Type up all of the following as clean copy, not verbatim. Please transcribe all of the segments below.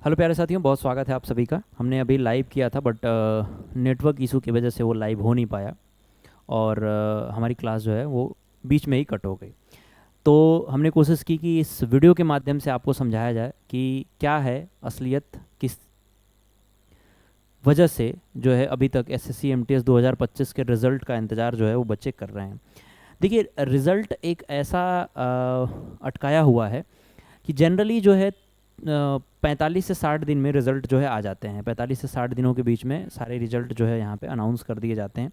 Hello प्यारे साथियों, बहुत स्वागत है आप सभी का। हमने अभी लाइव किया था बट नेटवर्क इशू की वजह से वो लाइव हो नहीं पाया और हमारी क्लास जो है वो बीच में ही कट हो गई। तो हमने कोशिश की कि इस वीडियो के माध्यम से आपको समझाया जाए कि क्या है असलियत, किस वजह से जो है अभी तक एसएससी एमटीएस 2025 के रिज़ल्ट का इंतज़ार जो है वो बच्चे कर रहे हैं। देखिए, रिज़ल्ट एक ऐसा अटकाया हुआ है कि जनरली जो है 45 से 60 दिन में रिज़ल्ट जो है आ जाते हैं। 45 से 60 दिनों के बीच में सारे रिज़ल्ट जो है यहाँ पे अनाउंस कर दिए जाते हैं।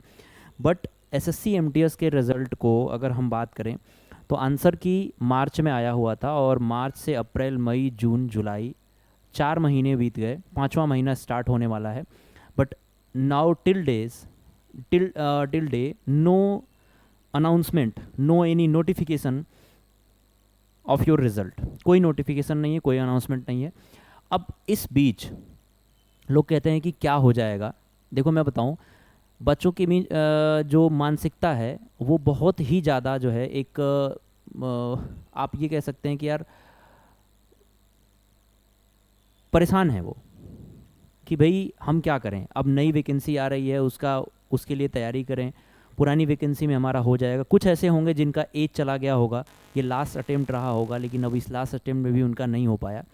बट एसएससी एमटीएस के रिज़ल्ट को अगर हम बात करें तो आंसर की मार्च में आया हुआ था और मार्च से अप्रैल, मई, जून, जुलाई 4 महीने बीत गए, पाँचवा महीना स्टार्ट होने वाला है। But now till day no announcement, no any notification of your result. कोई नोटिफिकेशन नहीं है, कोई अनाउंसमेंट नहीं है। अब इस बीच लोग कहते हैं कि क्या हो जाएगा। देखो मैं बताऊं, बच्चों की जो मानसिकता है वो बहुत ही ज़्यादा जो है एक आप ये कह सकते हैं कि यार परेशान है वो, कि भाई हम क्या करें। अब नई वैकेंसी आ रही है, उसके लिए तैयारी करें, पुरानी वैकेंसी में हमारा हो जाएगा। कुछ ऐसे होंगे जिनका एज चला गया होगा, ये लास्ट अटेम्प्ट रहा होगा, लेकिन अब इस लास्ट अटेम्प्ट में भी उनका नहीं हो पाया।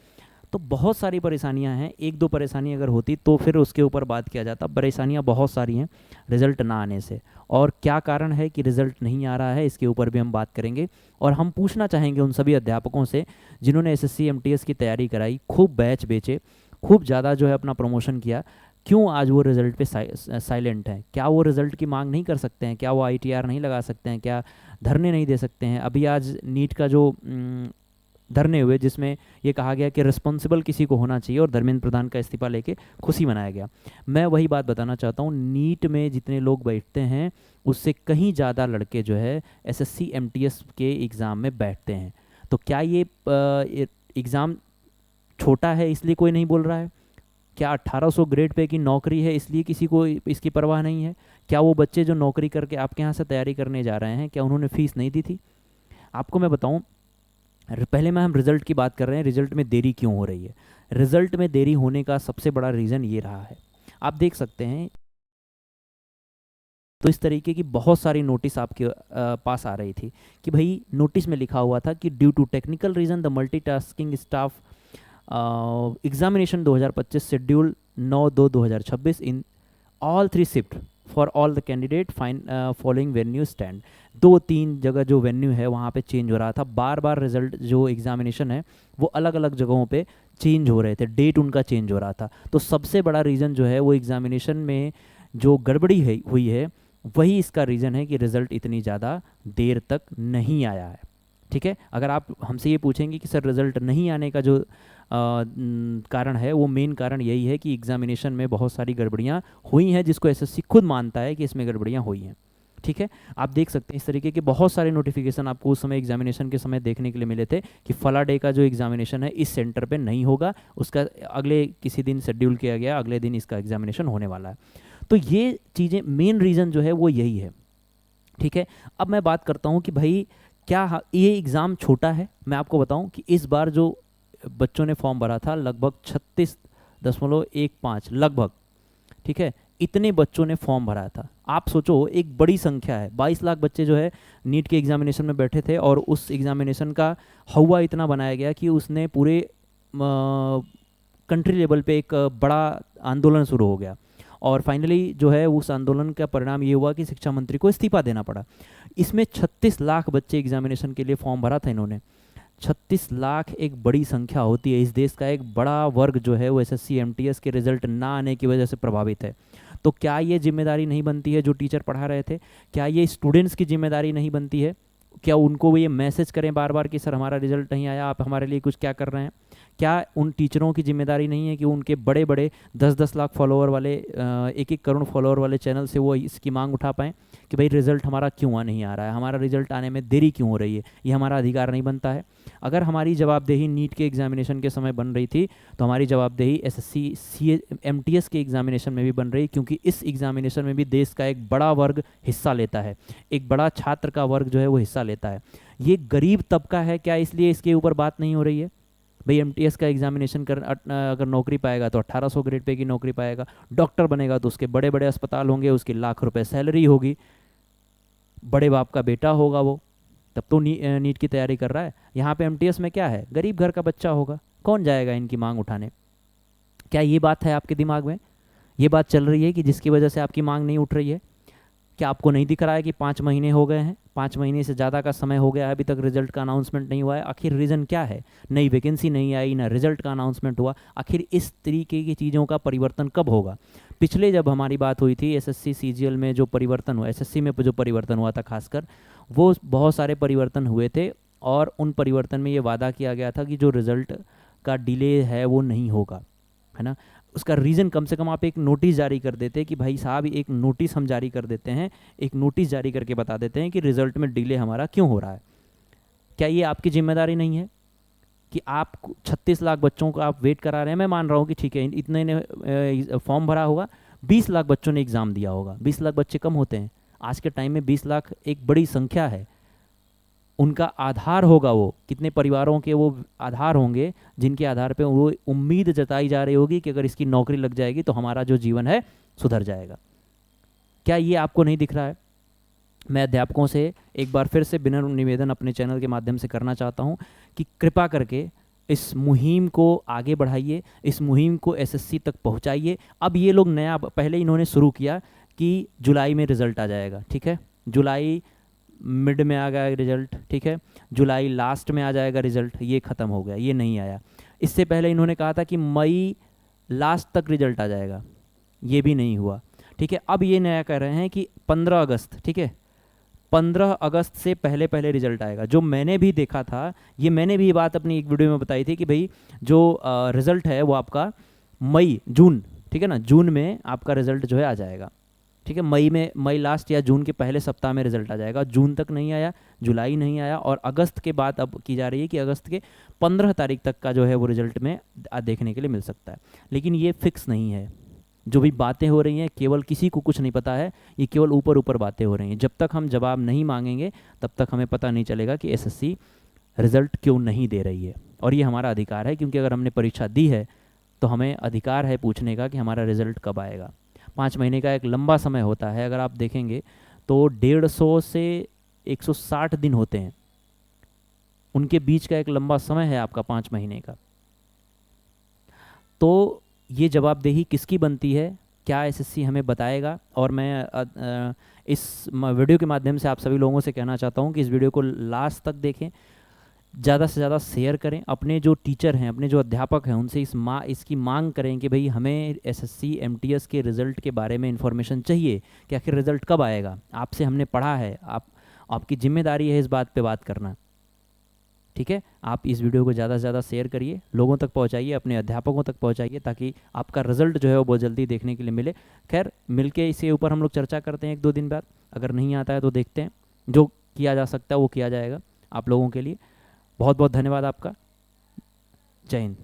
तो बहुत सारी परेशानियां हैं। एक दो परेशानी अगर होती तो फिर उसके ऊपर बात किया जाता। परेशानियां बहुत सारी हैं रिज़ल्ट ना आने से, और क्या कारण है कि रिज़ल्ट नहीं आ रहा है इसके ऊपर भी हम बात करेंगे। और हम पूछना चाहेंगे उन सभी अध्यापकों से जिन्होंने एसएससी एमटीएस की तैयारी कराई, खूब बैच बेचे, खूब ज़्यादा जो है अपना प्रमोशन किया, क्यों आज वो रिज़ल्ट पे साइलेंट हैं। क्या वो रिज़ल्ट की मांग नहीं कर सकते हैं? क्या वो आईटीआर नहीं लगा सकते हैं? क्या धरने नहीं दे सकते हैं? अभी आज नीट का जो धरने हुए जिसमें ये कहा गया कि रिस्पॉन्सिबल किसी को होना चाहिए और धर्मेंद्र प्रधान का इस्तीफा लेके खुशी मनाया गया। मैं वही बात बताना चाहता हूँ, नीट में जितने लोग बैठते हैं उससे कहीं ज़्यादा लड़के जो है एसएससी एमटीएस के एग्ज़ाम में बैठते हैं। तो क्या ये एग्ज़ाम छोटा है इसलिए कोई नहीं बोल रहा है? क्या 1800 ग्रेड पे की नौकरी है इसलिए किसी को इसकी परवाह नहीं है? क्या वो बच्चे जो नौकरी करके आपके यहाँ से तैयारी करने जा रहे हैं, क्या उन्होंने फीस नहीं दी थी? आपको मैं बताऊं, पहले में हम रिज़ल्ट की बात कर रहे हैं, रिज़ल्ट में देरी क्यों हो रही है। रिज़ल्ट में देरी होने का सबसे बड़ा रीज़न ये रहा है, आप देख सकते हैं। तो इस तरीके की बहुत सारी नोटिस आपके पास आ रही थी कि भाई नोटिस में लिखा हुआ था कि due to technical reason the multitasking staff examination 2025 schedule 9/2/2026 in all 3 shift for all the candidate fine following venue stand. 2-3 जगह जो वेन्यू है वहाँ पे चेंज हो रहा था, बार बार रिजल्ट जो एग्जामिनेशन है वो अलग अलग जगहों पे चेंज हो रहे थे, डेट उनका चेंज हो रहा था। तो सबसे बड़ा रीज़न जो है वो एग्जामिनेशन में जो गड़बड़ी है हुई है, वही इसका रीज़न है कि रिज़ल्ट इतनी ज़्यादा देर तक नहीं आया है। ठीक है, अगर आप हमसे ये पूछेंगे कि सर रिज़ल्ट नहीं आने का जो कारण है, वो मेन कारण यही है कि एग्जामिनेशन में बहुत सारी गड़बड़ियाँ हुई हैं, जिसको एसएससी खुद मानता है कि इसमें गड़बड़ियाँ हुई हैं। ठीक है, आप देख सकते हैं इस तरीके के बहुत सारे नोटिफिकेशन आपको उस समय एग्जामिनेशन के समय देखने के लिए मिले थे कि फला डे का जो एग्जामिनेशन है इस सेंटर पे नहीं होगा, उसका अगले किसी दिन शेड्यूल किया गया, अगले दिन इसका एग्जामिनेशन होने वाला है। तो ये चीज़ें, मेन रीज़न जो है वो यही है। ठीक है, अब मैं बात करता हूँ कि भाई क्या ये एग्ज़ाम छोटा है। मैं आपको बताऊँ कि इस बार जो बच्चों ने फॉर्म भरा था लगभग 36.15 लगभग, ठीक है, इतने बच्चों ने फॉर्म भरा था। आप सोचो, एक बड़ी संख्या है, 22 लाख बच्चे जो है नीट के एग्जामिनेशन में बैठे थे, और उस एग्जामिनेशन का हवा इतना बनाया गया कि उसने पूरे कंट्री लेवल पे एक बड़ा आंदोलन शुरू हो गया। और फाइनली जो है उस आंदोलन का परिणाम ये हुआ कि शिक्षा मंत्री को इस्तीफा देना पड़ा। इसमें 36 लाख बच्चे एग्जामिनेशन के लिए फॉर्म भरा था इन्होंने। 36 लाख एक बड़ी संख्या होती है। इस देश का एक बड़ा वर्ग जो है वो एसएससी एमटीएस के रिजल्ट ना आने की वजह से प्रभावित है। तो क्या ये जिम्मेदारी नहीं बनती है जो टीचर पढ़ा रहे थे? क्या ये स्टूडेंट्स की जिम्मेदारी नहीं बनती है? क्या उनको वो ये मैसेज करें बार बार कि सर हमारा रिजल्ट नहीं आया, आप हमारे लिए कुछ क्या कर रहे हैं? क्या उन टीचरों की जिम्मेदारी नहीं है कि उनके बड़े बड़े 10-10 लाख फॉलोअर वाले, 1-1 करोड़ फॉलोअर वाले चैनल से वो इसकी मांग उठा पाएँ कि भाई रिजल्ट हमारा क्यों नहीं आ रहा है, हमारा रिजल्ट आने में देरी क्यों हो रही है, ये हमारा अधिकार नहीं बनता है? अगर हमारी जवाबदेही नीट के एग्जामिनेशन के समय बन रही थी तो हमारी जवाबदेही एसएससी एमटीएस के एग्जामिनेशन में भी बन रही, क्योंकि इस एग्जामिनेशन में भी देश का एक बड़ा वर्ग हिस्सा लेता है, एक बड़ा छात्र का वर्ग जो है वो हिस्सा लेता है। ये गरीब तबका है क्या, इसलिए इसके ऊपर बात नहीं हो रही है? भाई एमटीएस का एग्जामिनेशन अगर नौकरी पाएगा तो 1800 ग्रेड पे की नौकरी पाएगा, डॉक्टर बनेगा तो उसके बड़े बड़े अस्पताल होंगे, उसकी लाख रुपए सैलरी होगी, बड़े बाप का बेटा होगा वो, तब तो नीट की तैयारी कर रहा है। यहाँ पे एमटीएस में क्या है, गरीब घर का बच्चा होगा, कौन जाएगा इनकी मांग उठाने? क्या ये बात है आपके दिमाग में? ये बात चल रही है कि जिसकी वजह से आपकी मांग नहीं उठ रही है? क्या आपको नहीं दिख रहा है कि 5 महीने हो गए हैं, 5 महीने से ज़्यादा का समय हो गया है, अभी तक रिजल्ट का अनाउंसमेंट नहीं हुआ है? आखिर रीज़न क्या है? नई वैकेंसी नहीं आई, ना रिजल्ट का अनाउंसमेंट हुआ, आखिर इस तरीके की चीज़ों का परिवर्तन कब होगा? पिछले जब हमारी बात हुई थी एसएससी सीजीएल में जो परिवर्तन हुआ, एसएससी में जो परिवर्तन हुआ था खासकर, वो बहुत सारे परिवर्तन हुए थे, और उन परिवर्तन में ये वादा किया गया था कि जो रिज़ल्ट का डिले है वो नहीं होगा, है ना। उसका रीज़न कम से कम आप एक नोटिस जारी कर देते कि भाई साहब एक नोटिस हम जारी कर देते हैं, एक नोटिस जारी करके बता देते हैं कि रिज़ल्ट में डिले हमारा क्यों हो रहा है। क्या ये आपकी जिम्मेदारी नहीं है कि आप 36 लाख बच्चों को आप वेट करा रहे हैं? मैं मान रहा हूँ कि ठीक है इतने ने फॉर्म भरा होगा, 20 लाख बच्चों ने एग्ज़ाम दिया होगा। 20 लाख बच्चे कम होते हैं? आज के टाइम में 20 लाख एक बड़ी संख्या है। उनका आधार होगा, वो कितने परिवारों के वो आधार होंगे जिनके आधार पे वो उम्मीद जताई जा रही होगी कि अगर इसकी नौकरी लग जाएगी तो हमारा जो जीवन है सुधर जाएगा। क्या ये आपको नहीं दिख रहा है? मैं अध्यापकों से एक बार फिर से विनम्र निवेदन अपने चैनल के माध्यम से करना चाहता हूँ कि कृपा करके इस मुहिम को आगे बढ़ाइए, इस मुहिम को एसएससी तक पहुँचाइए। अब ये लोग नया, पहले इन्होंने शुरू किया कि जुलाई में रिज़ल्ट आ जाएगा, ठीक है, जुलाई मिड में आ गया रिजल्ट, ठीक है, जुलाई लास्ट में आ जाएगा रिजल्ट, ये ख़त्म हो गया, ये नहीं आया। इससे पहले इन्होंने कहा था कि मई लास्ट तक रिजल्ट आ जाएगा, ये भी नहीं हुआ, ठीक है। अब ये नया कह रहे हैं कि 15 अगस्त, ठीक है, 15 अगस्त से पहले पहले रिजल्ट आएगा। जो मैंने भी देखा था, ये मैंने भी ये बात अपनी एक वीडियो में बताई थी कि भाई जो रिज़ल्ट है वो आपका जून, ठीक है ना, जून में आपका रिज़ल्ट जो है आ जाएगा, ठीक है, मई लास्ट या जून के पहले सप्ताह में रिजल्ट आ जाएगा। जून तक नहीं आया, जुलाई नहीं आया, और अगस्त के बाद अब की जा रही है कि अगस्त के 15 तारीख तक का जो है वो रिजल्ट में देखने के लिए मिल सकता है। लेकिन ये फिक्स नहीं है, जो भी बातें हो रही हैं केवल किसी को कुछ नहीं पता है, ये केवल ऊपर ऊपर बातें हो रही हैं। जब तक हम जवाब नहीं मांगेंगे तब तक हमें पता नहीं चलेगा कि एसएससी रिजल्ट क्यों नहीं दे रही है। और ये हमारा अधिकार है, क्योंकि अगर हमने परीक्षा दी है तो हमें अधिकार है पूछने का कि हमारा रिजल्ट कब आएगा। 5 महीने का एक लंबा समय होता है, अगर आप देखेंगे तो 150 से 160 दिन होते हैं, उनके बीच का एक लंबा समय है आपका 5 महीने का। तो ये जवाबदेही किसकी बनती है, क्या एसएससी हमें बताएगा? और मैं इस वीडियो के माध्यम से आप सभी लोगों से कहना चाहता हूँ कि इस वीडियो को लास्ट तक देखें, ज़्यादा से ज़्यादा शेयर करें, अपने जो टीचर हैं, अपने जो अध्यापक हैं उनसे इसकी मांग करें कि भाई हमें एसएससी एमटीएस के रिज़ल्ट के बारे में इन्फॉर्मेशन चाहिए कि आखिर रिज़ल्ट कब आएगा। आपसे हमने पढ़ा है, आपकी जिम्मेदारी है इस बात पे बात करना, ठीक है। आप इस वीडियो को ज़्यादा से ज़्यादा शेयर करिए, लोगों तक पहुंचाइए, अपने अध्यापकों तक पहुंचाइए, ताकि आपका रिज़ल्ट जो है वो बहुत जल्दी देखने के लिए मिले। खैर, मिलके इसके ऊपर हम लोग चर्चा करते हैं 1-2 दिन बाद, अगर नहीं आता है तो देखते हैं, जो किया जा सकता है वो किया जाएगा आप लोगों के लिए। बहुत बहुत धन्यवाद आपका। जय हिंद।